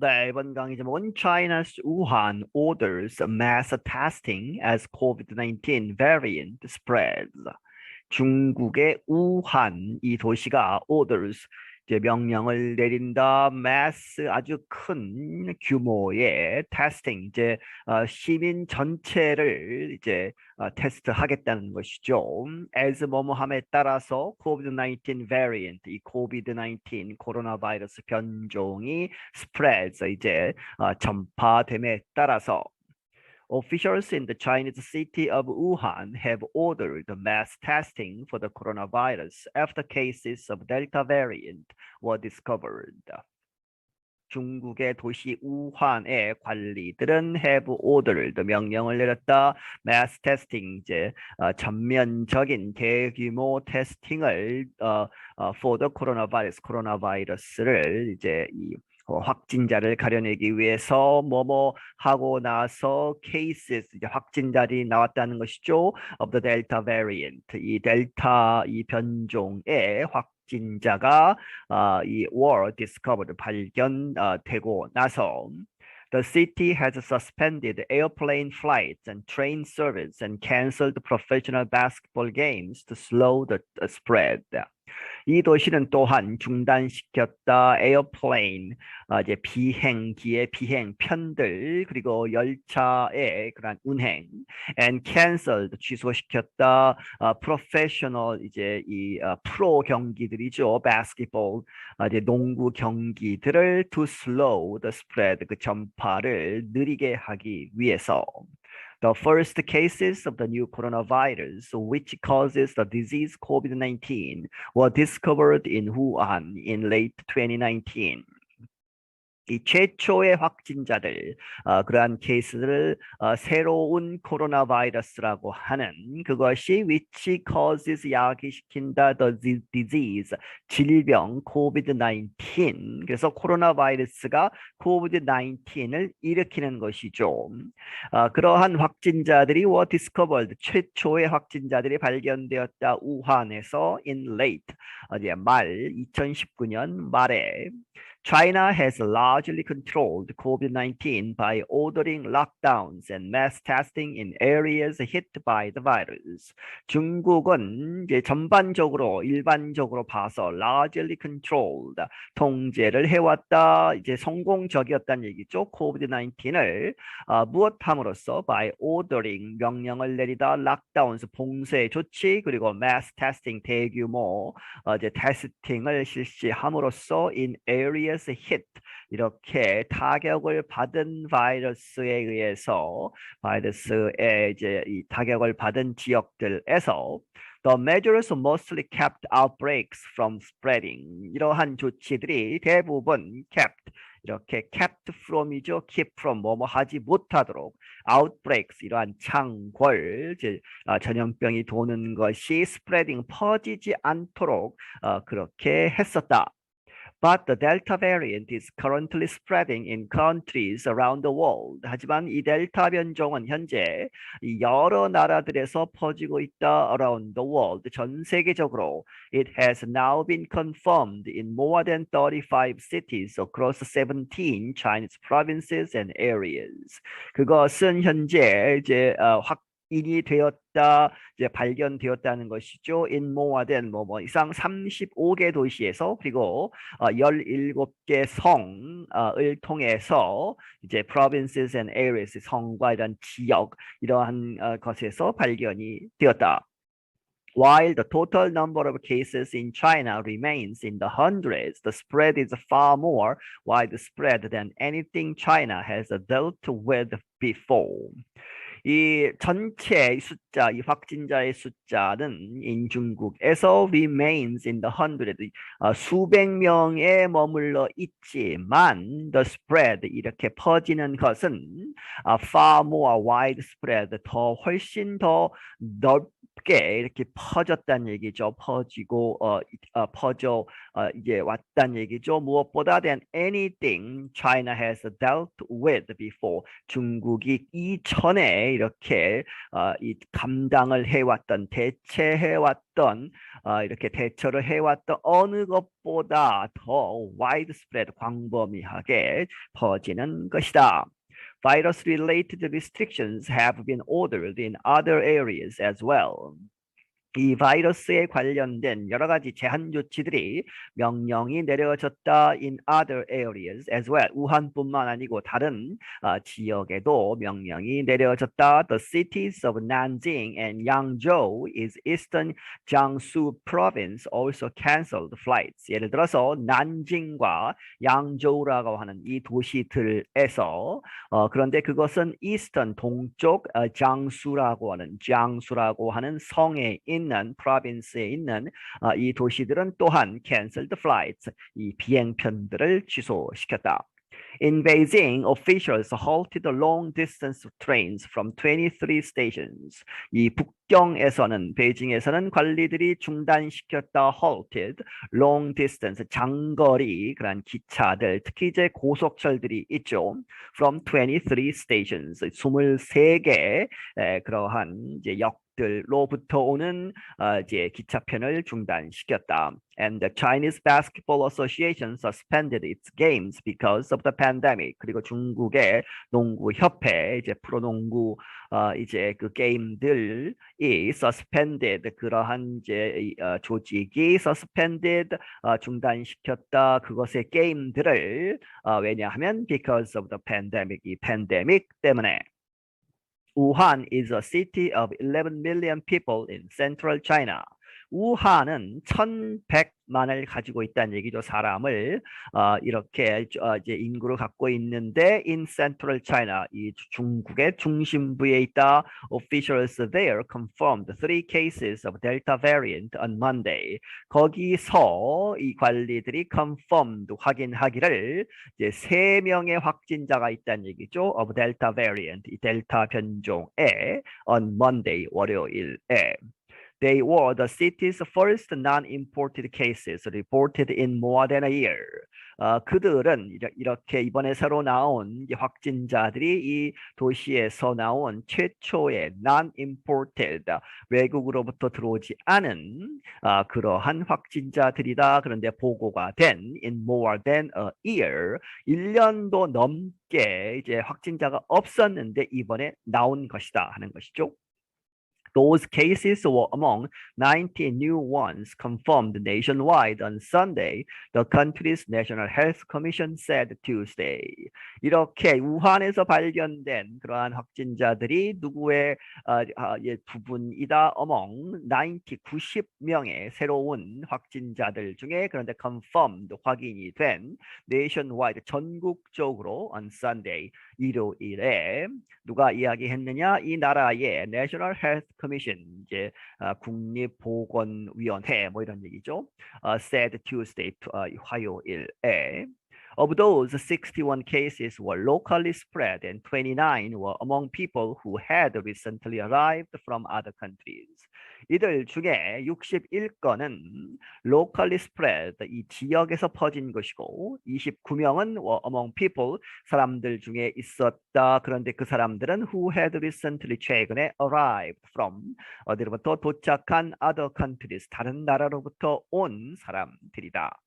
네, 이번 강의 제목은 China's Wuhan orders mass testing as COVID-19 variant spreads. 중국의 우한 이 도시가 orders 이제 명령을 내린다. mass 아주 큰 규모의 testing 이제 시민 전체를 이제 테스트하겠다는 것이죠. as 뭐뭐함에 따라서 COVID-19 variant 이 COVID-19 코로나 바이러스 변종이 spreads 이제 전파됨에 따라서 officials in the Chinese city of Wuhan have ordered mass testing for the coronavirus after cases of Delta variant were discovered. 중국의 도시 우한의 관리들은 have ordered 명령을 내렸다. mass testing 이제 전면적인 대규모 테스팅을 for the coronavirus 코로나 바이러스를 이제 이 확진자를 가려내기 위해서 뭐뭐 하고 나서 cases 이제 확진자들이 나왔다는 것이죠. of the Delta variant 이 델타 이 변종의 확진자가 이 were discovered 발견되고 나서 The city has suspended airplane flights and train service and canceled professional basketball games to slow the spread. 이 도시는 또한 중단시켰다 에어플레인 이제 비행기의 비행 편들 그리고 열차의 그런 운행 and canceled 취소시켰다 professional 이제 이 프로 경기들이죠 basketball 이제 농구 경기들을 to slow the spread 그 전파를 느리게 하기 위해서. The first cases of the new coronavirus, which causes the disease COVID-19, were discovered in Wuhan in late 2019. 이 최초의 확진자들, 그러한 케이스를 새로운 코로나 바이러스라고 하는 그것이 which causes 야기시킨다 the disease, 질병 COVID-19. 그래서 코로나 바이러스가 COVID-19을 일으키는 것이죠. 그러한 확진자들이 were discovered, 최초의 확진자들이 발견되었다. 우한에서 in late, 말 2019년 말에 China has largely controlled COVID-19 by ordering lockdowns and mass testing in areas hit by the virus. 중국은 이제 전반적으로 일반적으로 봐서 largely controlled 통제를 해왔다. 이제 성공적이었다는 얘기죠. COVID-19을 무엇함으로써 by ordering 명령을 내리다 lockdowns 봉쇄 조치 그리고 mass testing 대규모 이제 테스팅을 실시함으로써 in areas hit 이렇게 타격을 받은 바이러스에 의해서 바이러스에 이제 이 타격을 받은 지역들에서 The measures mostly kept outbreaks from spreading. 이러한 조치들이 대부분 kept 이렇게 kept from이죠. keep from 뭐뭐 하지 못하도록 outbreaks 이러한 창궐 전염병이 도는 것이 spreading 퍼지지 않도록 그렇게 했었다. But the Delta variant is currently spreading in countries around the world. 하지만 이 델타 변종은 현재 여러 나라들에서 퍼지고 있다. Around the world, 전 세계적으로. It has now been confirmed in more than 35 cities across 17 Chinese provinces and areas. 그것은 현재 이제 확인이 되었다, 이제 발견되었다는 것이죠. In more than 뭐 이상 35개 도시에서 그리고 17개 성을 통해서 이제 provinces and areas 성과 이런 지역 이러한 것에서 발견이 되었다. While the total number of cases in China remains in the hundreds, the spread is far more widespread than anything China has dealt with before. 이 전체 숫자, 이 확진자의 숫자는 인중국에서 remains in the hundred, 수백 명에 머물러 있지만 the spread, 이렇게 퍼지는 것은 far more widespread, 훨씬 더 높게 이렇게 퍼졌다는 얘기죠. 퍼지고 퍼져 이제 왔다는 얘기죠. 무엇보다 than anything China has dealt with before. 중국이 이전에 이렇게 이 감당을 해왔던 대처해왔던 이렇게 대처를 해왔던 어느 것보다 더 widespread 광범위하게 퍼지는 것이다. Virus-related restrictions have been ordered in other areas as well. 이 바이러스에 관련된 여러 가지 제한 조치들이 명령이 내려졌다 in other areas as well. 우한뿐만 아니고 다른 지역에도 명령이 내려졌다. The cities of Nanjing and Yangzhou is eastern Jiangsu province also canceled flights. 예를 들어서 난징과 양저우라고 하는 이 도시들에서 그런데 그것은 eastern 동쪽 장수라고 하는 성에 있는 프로빈스에 있는 이 도시들은 또한 canceled flights, 이 비행편들을 취소시켰다. In Beijing, officials halted long-distance trains from 23 stations. 이 북경에서는 베이징에서는 관리들이 중단시켰다. halted, long-distance, 장거리 그런 기차들, 특히 이제 고속철들이 있죠. From 23 stations, 23개 그러한 이제 역들로부터 오는 이제 기차편을 중단시켰다. And the Chinese Basketball Association suspended its games because of the pandemic. 그리고 중국의 농구협회 이제 프로농구 이제 그 게임들이 suspended 그러한 이제 조직이 suspended 중단시켰다. 그것의 게임들을 왜냐하면 because of the pandemic 이 팬데믹 때문에. Wuhan is a city of 11 million people in central China. 우한은 1,100만을 가지고 있다는 얘기죠. 사람을 이렇게 이제 인구를 갖고 있는데 in central China 이 중국의 중심부에 있다. Officials there confirmed 3 cases of Delta variant on Monday. 거기서 이 관리들이 confirmed 확인하기를 이제 3명의 확진자가 있다는 얘기죠. of Delta variant 이 델타 변종에 on Monday 월요일에. They were the city's first non-imported cases reported in more than a year. 그들은 이렇게 이번에 새로 나온 확진자들이 이 도시에서 나온 최초의 non-imported 외국으로부터 들어오지 않은 그러한 확진자들이다. 그런데 보고가 된 in more than a year 1년도 넘게 이제 확진자가 없었는데 이번에 나온 것이다 하는 것이죠. Those cases were among 90 new ones confirmed nationwide on Sunday, the country's National Health Commission said Tuesday. 이렇게 우한에서 발견된 그러한 확진자들이 누구의 부분이다 among 90명의 새로운 확진자들 중에 그런데 confirmed 확인이 된 nationwide 전국적으로 on Sunday 일요일에 누가 이야기했느냐? 이 나라의 National Health Commission 이제 국립보건위원회 뭐 이런 얘기죠. said Tuesday 화요일에 Of those, 61 cases were locally spread and 29 were among people who had recently arrived from other countries. 이들 중에 61건은 locally spread, 이 지역에서 퍼진 것이고 29명은 were among people, 사람들 중에 있었다. 그런데 그 사람들은 who had recently, 최근에 arrived from, 어디로부터 도착한 other countries, 다른 나라로부터 온 사람들이다.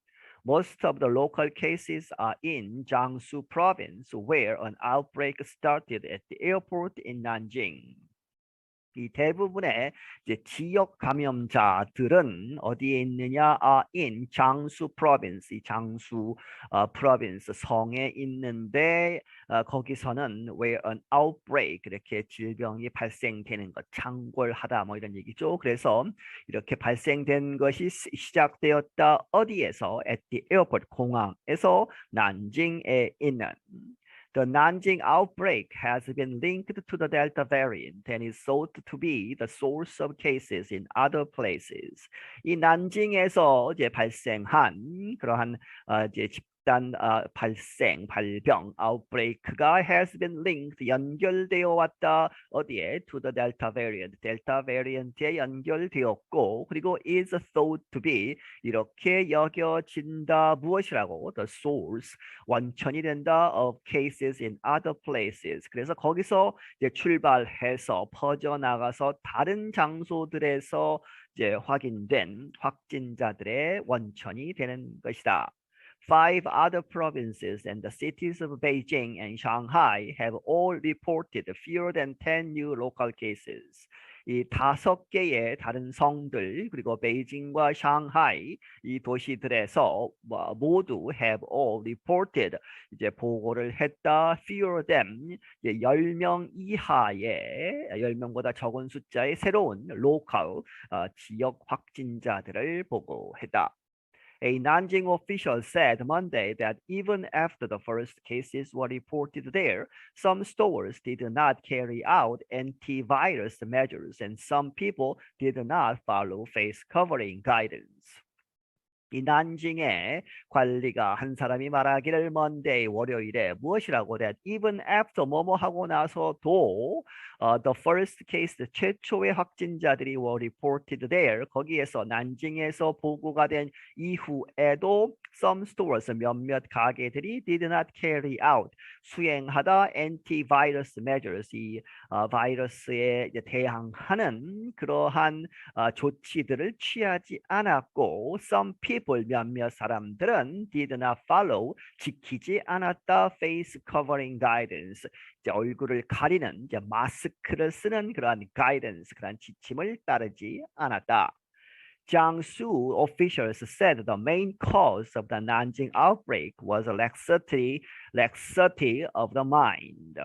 Most of the local cases are in Jiangsu province, where an outbreak started at the airport in Nanjing. 이 대부분의 이제 지역 감염자들은 어디에 있느냐? in 장수 province, 이 장수 province 성에 있는데 거기서는 where an outbreak 이렇게 질병이 발생되는 것, 창궐하다 뭐 이런 얘기죠. 그래서 이렇게 발생된 것이 시작되었다. 어디에서? at the airport, 공항에서 난징에 있는. The Nanjing outbreak has been linked to the Delta variant and is thought to be the source of cases in other places. 이 난징에서 이제 발생한 그러한 이제 집단 발병, outbreak가 has been linked, 연결되어 왔다. 어디에? To the Delta variant, 델타 베리언트에 연결되었고, 그리고 is thought to be, 이렇게 여겨진다. 무엇이라고? The source, 원천이 된다 of cases in other places. 그래서 거기서 이제 출발해서 퍼져나가서 다른 장소들에서 이제 확인된 확진자들의 원천이 되는 것이다. Five other provinces and the cities of Beijing and Shanghai have all reported fewer than 10 new local cases. 이 5개의 다른 성들 그리고 베이징과 샹하이 이 도시들에서 모두 have all reported 이제 보고를 했다. fewer than 10명 이하의 10명보다 적은 숫자의 새로운 local 지역 확진자들을 보고했다. A Nanjing official said Monday that even after the first cases were reported there, some stores did not carry out antivirus measures and some people did not follow face covering guidance. 이 난징의 관리가 한 사람이 말하기를 Monday 월요일에 무엇이라고 that even after 뭐뭐 하고 나서도 the first case 최초의 확진자들이 were reported there 거기에서 난징에서 보고가 된 이후에도 some stores 몇몇 가게들이 did not carry out 수행하다 antivirus measures 이 바이러스에 대항하는 그러한 조치들을 취하지 않았고 some people 몇몇 사람들은 did not follow 지키지 않았다 face covering guidance 이제 얼굴을 가리는 이제 마스크를 쓰는 그러한 guidance 그러한 지침을 따르지 않았다. Jiangsu officials said the main cause of the Nanjing outbreak was laxity of the mind.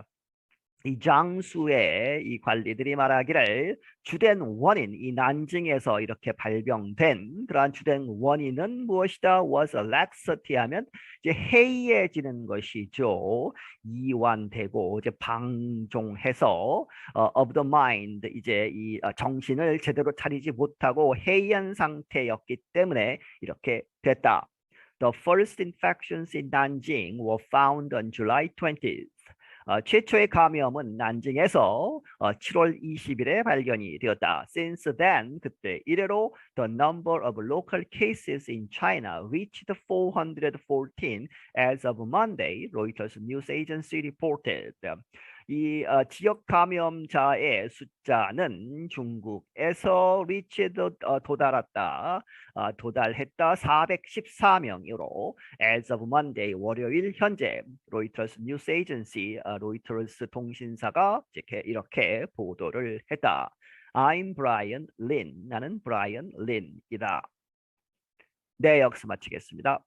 이 장수의 이 관리들이 말하기를 주된 원인, 이 난징에서 이렇게 발병된 그러한 주된 원인은 무엇이다? was laxity 하면 이제 해이해지는 것이죠. 이완되고 이제 방종해서 of the mind 이제 이 정신을 제대로 차리지 못하고 해이한 상태였기 때문에 이렇게 됐다. The first infections in Nanjing were found on July 20th. 최초의 감염은 난징에서 7월 20일에 발견이 되었다. Since then, 그때 이래로 the number of local cases in China reached 414 as of Monday, Reuters news agency reported. 이 지역 감염자의 숫자는 중국에서 도달했다 414명으로 as of Monday 월요일 현재 로이터스 뉴스 에이전시 로이터스 통신사가 이렇게 보도를 했다. I'm Brian Lin. 나는 브라이언 린이다. 네, 여기서 마치겠습니다.